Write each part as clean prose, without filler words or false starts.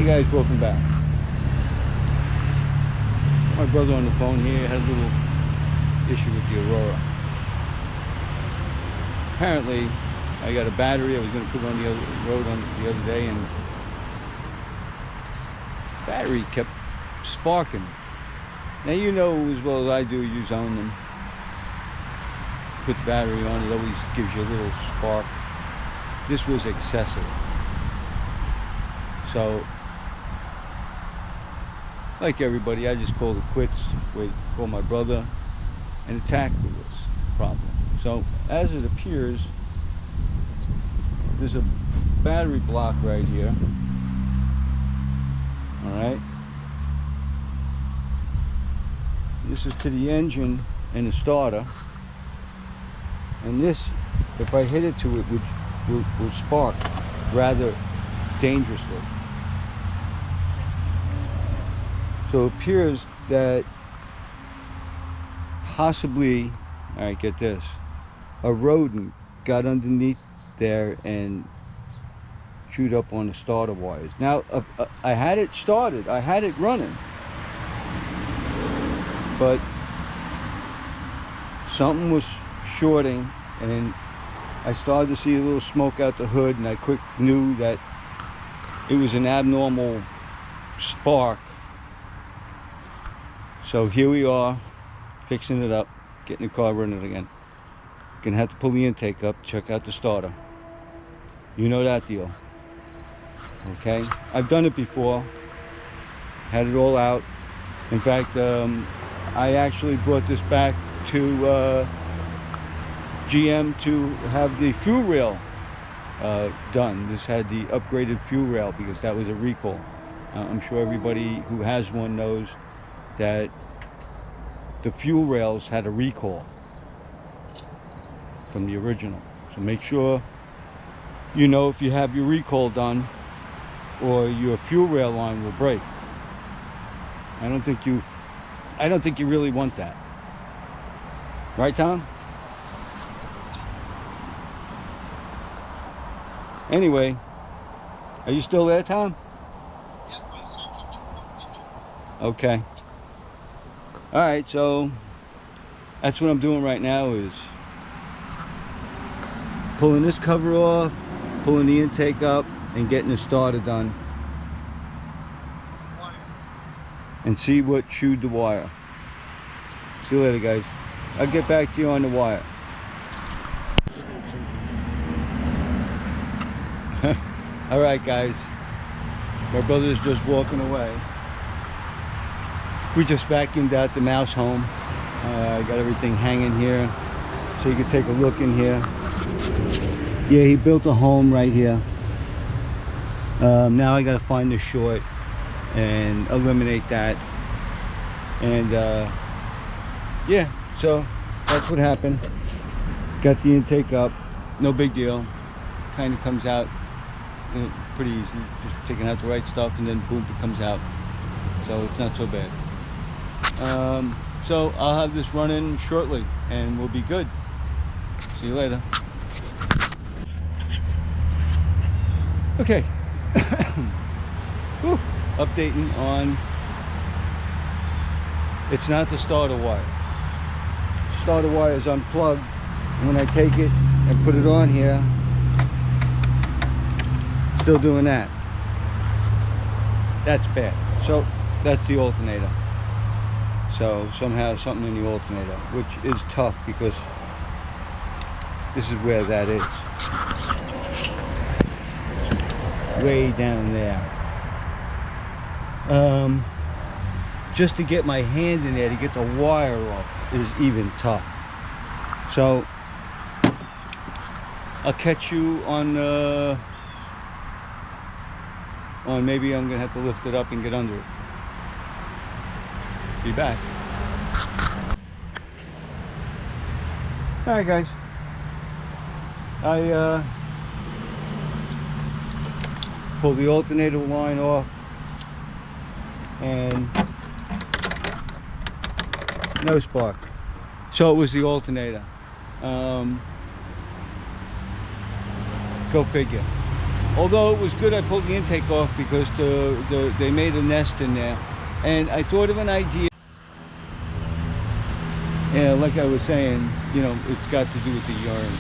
Hey guys, welcome back. My brother on the phone here had a little issue with the Aurora. Apparently, I got a battery I was going to put on the road the other day, and the battery kept sparking. Now you know as well as I do, you own them. Put the battery on, it always gives you a little spark. This was excessive. So, like everybody, I just called it quits, called my brother, and tackled this problem. So, as it appears, there's a battery block right here. Alright? This is to the engine and the starter. And this, if I hit it to it, will spark rather dangerously. So it appears that possibly, alright, get this, a rodent got underneath there and chewed up on the starter wires. Now, I had it started, I had it running, but something was shorting, and I started to see a little smoke out the hood, and I quick knew that it was an abnormal spark. So here we are, fixing it up, getting the car running again. Gonna have to pull the intake up, check out the starter. You know that deal. Okay, I've done it before, had it all out. In fact, I actually brought this back to GM to have the fuel rail done. This had the upgraded fuel rail because that was a recall. I'm sure everybody who has one knows that the fuel rails had a recall from the original. So make sure you know if you have your recall done or your fuel rail line will break. I don't think you really want that. Right, Tom? Anyway, are you still there, Tom? Okay. All right, so that's what I'm doing right now, is pulling this cover off, pulling the intake up, and getting the starter done. And see what chewed the wire. See you later, guys. I'll get back to you on the wire. All right, guys. My brother's just walking away. We just vacuumed out the mouse home. I got everything hanging here, so you can take a look in here. Yeah, he built a home right here. Now I got to find the short and eliminate that. And yeah, so that's what happened. Got the intake up, no big deal. Kind of comes out pretty easy. Just taking out the right stuff, and then boom, it comes out. So it's not so bad. So I'll have this running shortly, and we'll be good. See you later. Okay. Whew. Updating on, it's not the starter wire. Starter wire is unplugged, and when I take it and put it on here, still doing that. That's bad. So that's the alternator. So somehow something in the alternator, which is tough because this is where that is. Way down there. Just to get my hand in there to get the wire off is even tough. So I'll catch you on maybe I'm gonna have to lift it up and get under it. Be back. All right, guys. I pulled the alternator line off, and no spark. So it was the alternator. Go figure. Although it was good I pulled the intake off because they made a nest in there. And I thought of an idea. Yeah, like I was saying, you know, it's got to do with the urine.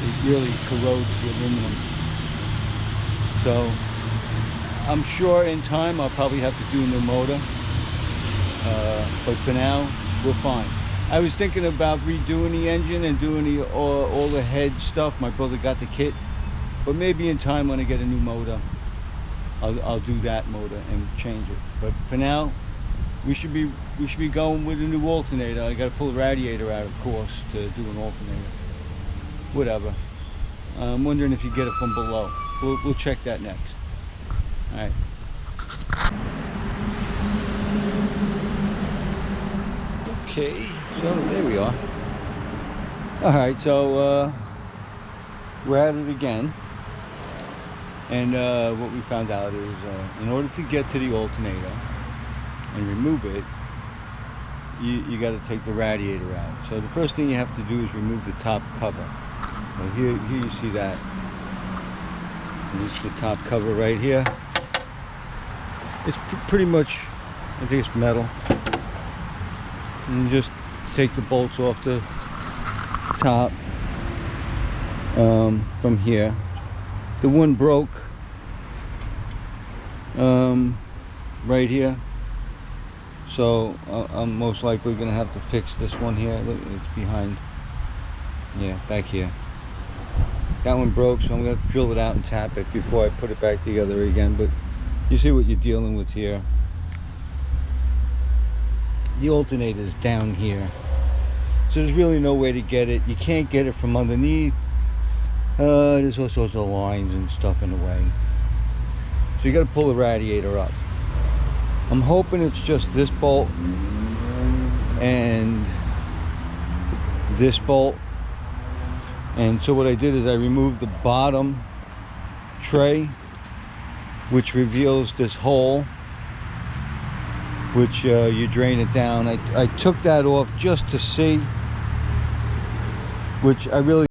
It really corrodes the aluminum. So I'm sure in time I'll probably have to do a new motor. But for now, we're fine. I was thinking about redoing the engine and doing all the head stuff. My brother got the kit. But maybe in time when I get a new motor, I'll do that motor and change it. But for now, we should be going with a new alternator. I got to pull the radiator out, of course, to do an alternator. Whatever. I'm wondering if you get it from below. We'll check that next. All right. Okay, so there we are. All right, so we're at it again. And what we found out is in order to get to the alternator and remove it, you got to take the radiator out. So the first thing you have to do is remove the top cover. So here you see that. And this is the top cover right here. It's pretty much, I think it's metal. And you just take the bolts off the top from here. The one broke right here, so I'm most likely going to have to fix this one here. Look, it's behind, yeah, back here. That one broke, so I'm going to drill it out and tap it before I put it back together again. But you see what you're dealing with here. The alternator is down here, so there's really no way to get it. You can't get it from underneath. There's all sorts of lines and stuff in the way, so you got to pull the radiator up. I'm hoping it's just this bolt and this bolt. And so what I did is I removed the bottom tray, which reveals this hole, which you drain it down. I took that off just to see, which I really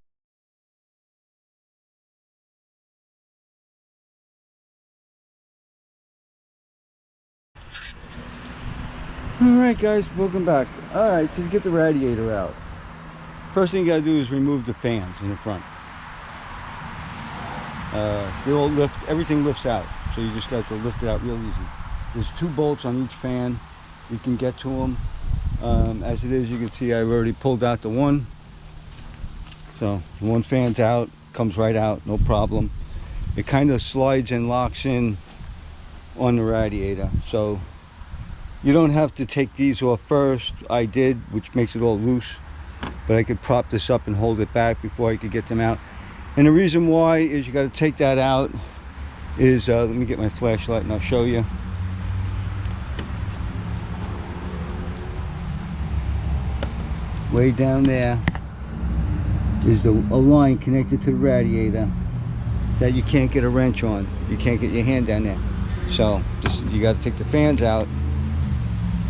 Alright guys, welcome back. Alright, to get the radiator out, first thing you gotta do is remove the fans in the front. They all lift, everything lifts out, so you just got to lift it out real easy. There's 2 bolts on each fan. You can get to them. As it is, you can see I've already pulled out the one. So the one fan's out, comes right out, no problem. It kind of slides and locks in on the radiator. So you don't have to take these off first. I did, which makes it all loose, but I could prop this up and hold it back before I could get them out. And the reason why is you got to take that out is, let me get my flashlight and I'll show you. Way down there is a line connected to the radiator that you can't get a wrench on. You can't get your hand down there. So you got to take the fans out.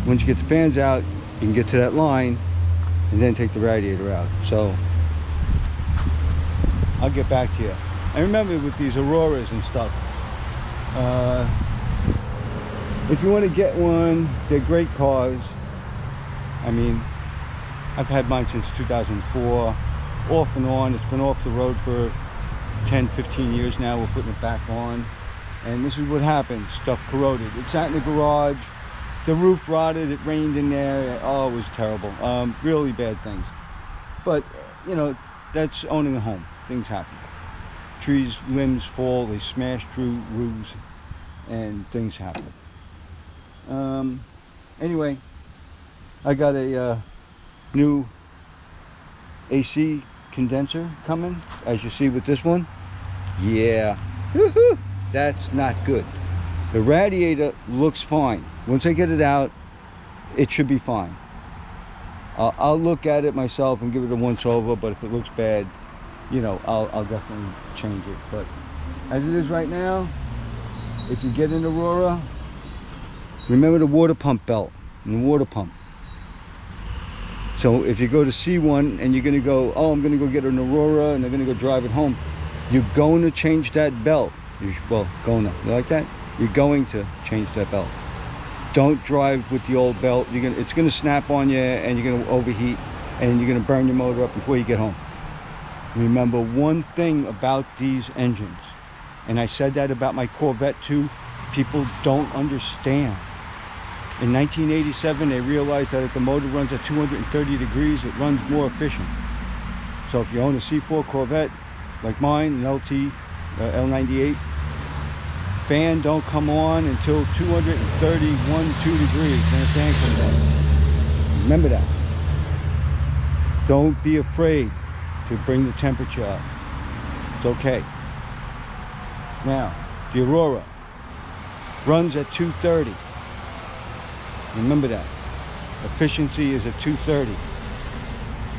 Once you get the fans out, you can get to that line and then take the radiator out. So I'll get back to you. I remember with these Auroras and stuff, if you want to get one, they're great cars. I mean, I've had mine since 2004, off and on. It's been off the road for 10-15 years now. We're putting it back on, and this is what happened. Stuff corroded. It sat in the garage. The roof rotted, it rained in there. Oh, it was terrible. Really bad things. But, you know, that's owning a home. Things happen. Trees, limbs fall, they smash through roofs, and things happen. Anyway, I got a new AC condenser coming, as you see with this one. Yeah, that's not good. The radiator looks fine. Once I get it out, it should be fine. I'll look at it myself and give it a once over, but if it looks bad, you know, I'll definitely change it. But as it is right now, if you get an Aurora, remember the water pump belt and the water pump. So if you go to see one and you're going to go, oh, I'm going to go get an Aurora and they're going to go drive it home, you're going to change that belt. well, going up. You like that? You're going to change that belt. Don't drive with the old belt. It's gonna snap on you, and you're gonna overheat, and you're gonna burn your motor up before you get home. Remember one thing about these engines, and I said that about my Corvette too, people don't understand. In 1987, they realized that if the motor runs at 230 degrees, it runs more efficient. So if you own a C4 Corvette, like mine, an LT, L98, fan don't come on until 231, 2 degrees, when the fan comes on. Remember that. Don't be afraid to bring the temperature up. It's okay. Now, the Aurora runs at 230. Remember that. Efficiency is at 230.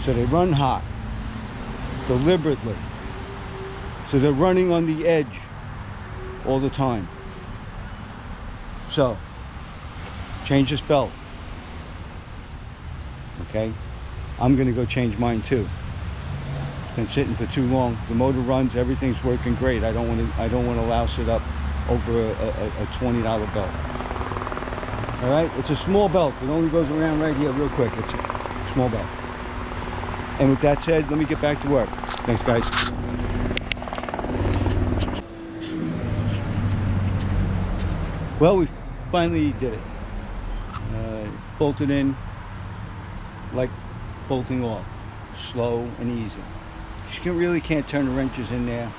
So they run hot, deliberately. So they're running on the edge all the time. So, change this belt. Okay? I'm gonna go change mine too. It's been sitting for too long. The motor runs, everything's working great. I don't want to louse it up over a $20 belt. All right, it's a small belt. It only goes around right here real quick. It's a small belt. And with that said, let me get back to work. Thanks, guys. Well, we finally did it. Bolted in like bolting off, slow and easy. You really can't turn the wrenches in there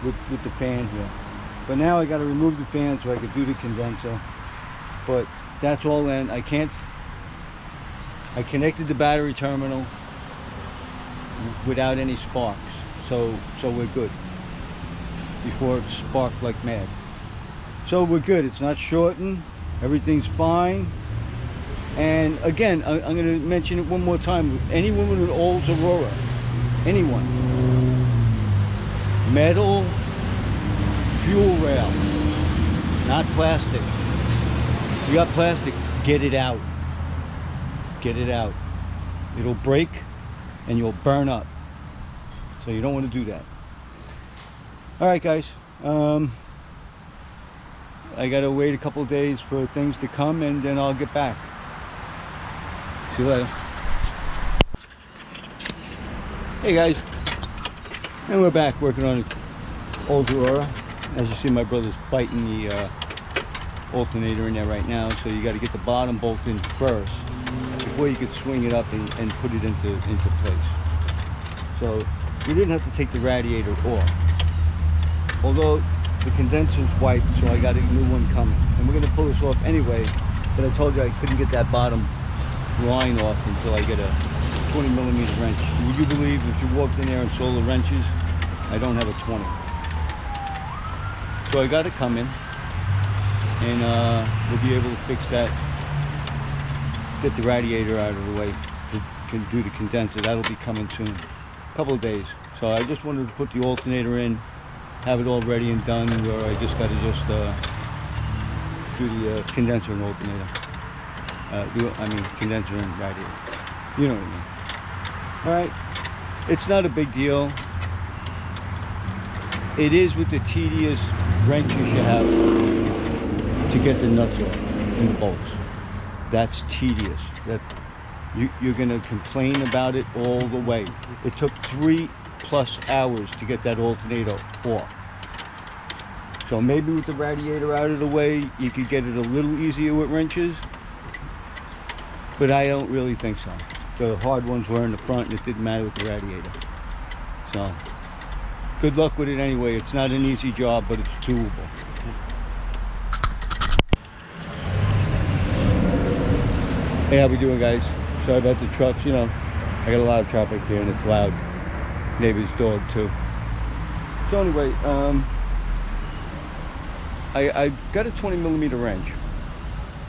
with the fan here. But now I got to remove the fan so I could do the condenser. But that's all in. I connected the battery terminal without any sparks, so we're good. Before it sparked like mad. So we're good. It's not shorting. Everything's fine. And again, I'm going to mention it one more time. Anyone with an old Aurora, anyone, metal fuel rail, not plastic. You got plastic, get it out. Get it out. It'll break and you'll burn up. So you don't want to do that. All right, guys. I gotta wait a couple of days for things to come, and then I'll get back. See you later. Hey guys, and we're back working on an old Aurora. As you see, my brother's fighting the alternator in there right now, so you got to get the bottom bolt in first before you could swing it up and put it into place. So you didn't have to take the radiator off, although the condenser's wiped, so I got a new one coming, and we're going to pull this off anyway. But I told you I couldn't get that bottom line off until I get a 20mm wrench. Would you believe if you walked in there and saw the wrenches, I don't have a 20. So I got to come in, and we'll be able to fix that, get the radiator out of the way to do the condenser. That'll be coming soon, a couple of days. So I just wanted to put the alternator in, have it all ready and done, where I just got to do the condenser and alternator. Condenser and radiator. You know what I mean. All right, it's not a big deal. It is with the tedious wrenches you have to get the nuts off and the bolts. That's tedious. You're going to complain about it all the way. It took 3+ hours to get that alternator off. So maybe with the radiator out of the way, you could get it a little easier with wrenches, but I don't really think so. The hard ones were in the front, and it didn't matter with the radiator. So good luck with it anyway. It's not an easy job, but it's doable. Hey, how we doing, guys? Sorry about the trucks. You know, I got a lot of traffic here, and it's loud. Neighbor's dog too. So anyway, I got a 20mm wrench,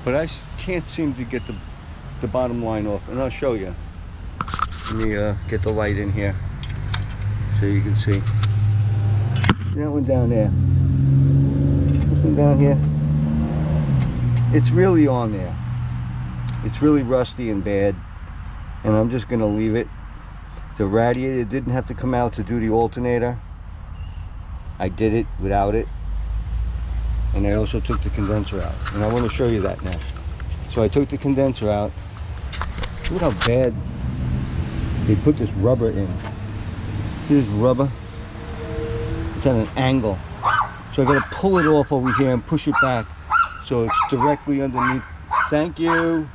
but I can't seem to get the bottom line off, and I'll show you. Let me get the light in here so you can see. That one down there. This one down here. It's really on there. It's really rusty and bad, and I'm just gonna leave it. The radiator didn't have to come out to do the alternator. I did it without it. And I also took the condenser out. And I want to show you that now. So I took the condenser out. Look how bad they put this rubber in. See this rubber? It's at an angle. So I gotta pull it off over here and push it back so it's directly underneath. Thank you.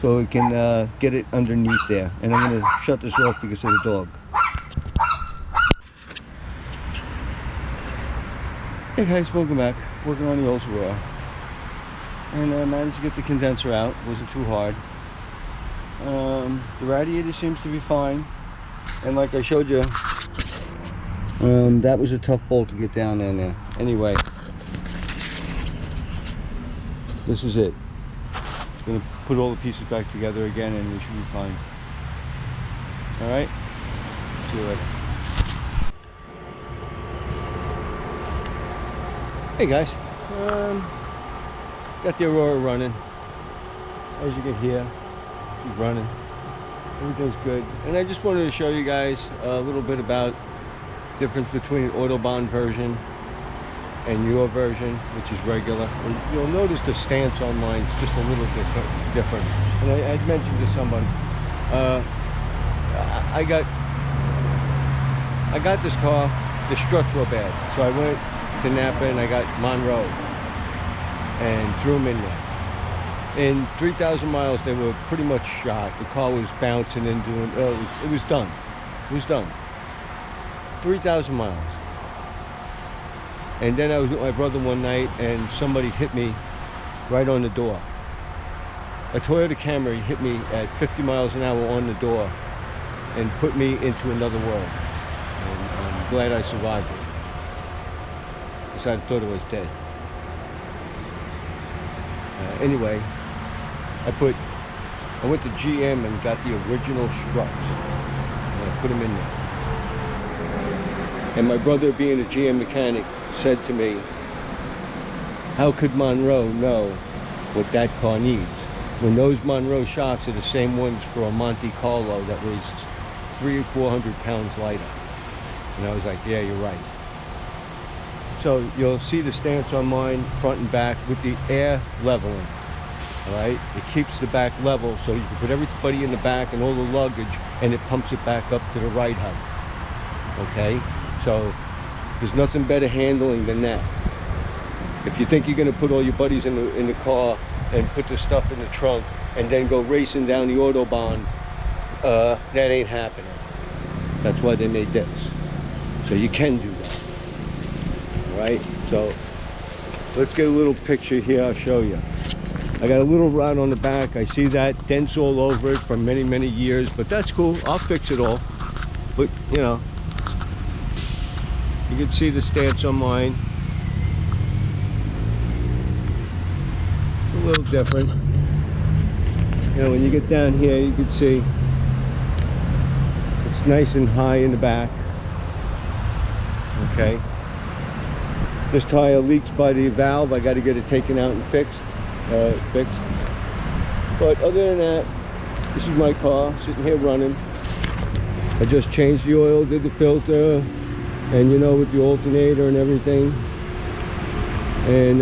So we can get it underneath there. And I'm gonna shut this off because of the dog. Hey guys, welcome back. Working on the old Aurora. And I managed to get the condenser out. It wasn't too hard. The radiator seems to be fine. And like I showed you, that was a tough bolt to get down in there. Anyway, this is it. Gonna put all the pieces back together again and we should be fine. Alright? See you later. Hey guys. Got the Aurora running. As you can hear, she's running. Everything's good. And I just wanted to show you guys a little bit about the difference between an Autobahn version and your version, which is regular. And you'll notice the stance on mine is just a little different. And I mentioned to someone, I got this car, the struts were bad. So I went to Napa and I got Monroe and threw them in there. In 3,000 miles, they were pretty much shot. The car was bouncing and doing, it was done. It was done. 3,000 miles. And then I was with my brother one night and somebody hit me right on the door. A Toyota Camry hit me at 50 miles an hour on the door and put me into another world. And I'm glad I survived it. Because I thought I was dead. Anyway, I went to GM and got the original struts. And I put them in there. And my brother, being a GM mechanic, said to me, how could Monroe know what that car needs when those Monroe shocks are the same ones for a Monte Carlo that was 300 or 400 pounds lighter? And I was like, yeah, you're right. So you'll see the stance on mine front and back with the air leveling. All right, it keeps the back level so you can put everybody in the back and all the luggage, and it pumps it back up to the right height. Okay, so there's nothing better handling than that. If you think you're going to put all your buddies in the car and put the stuff in the trunk and then go racing down the Autobahn, that ain't happening. That's why they made this. So you can do that. All right, so let's get a little picture here. I'll show you. I got a little rod on the back. I see that dents all over it from many, many years, but that's cool. I'll fix it all. But, you know, you can see the stance on mine. It's a little different. You know, when you get down here, you can see it's nice and high in the back. Okay. This tire leaks by the valve. I got to get it taken out and fixed. But other than that, this is my car sitting here running. I just changed the oil, did the filter, and you know, with the alternator and everything. And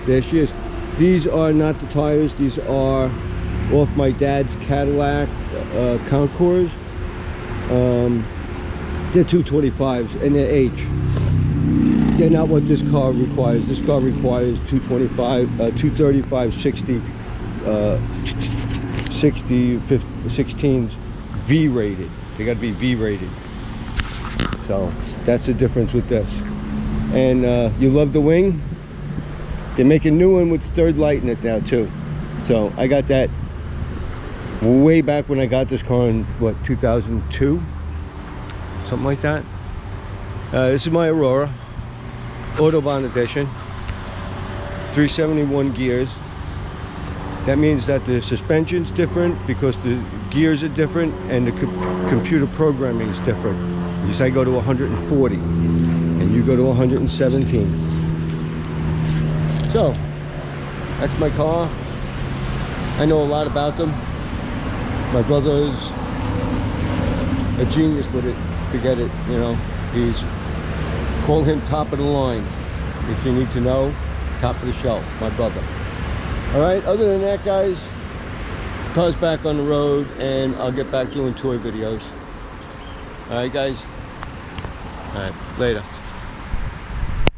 there she is. These are not the tires. These are off my dad's Cadillac Concours. They're 225s and they're H. They're not what this car requires. This car requires 235, 60, 16s V rated. They got to be V rated. So that's the difference with this. And you love the wing? They make a new one with the third light in it now too. So I got that way back when I got this car in what, 2002, something like that. This is my Aurora Autobahn edition, 371 gears. That means that the suspension's different because the gears are different and the computer programming is different. Because I go to 140 and you go to 117. So that's my car. I know a lot about them. My brother's a genius with it. Forget it, you know. He's Call him top of the line. If you need to know, top of the shelf, my brother. All right, other than that, guys, car's back on the road, and I'll get back doing toy videos. All right, guys. All right, later.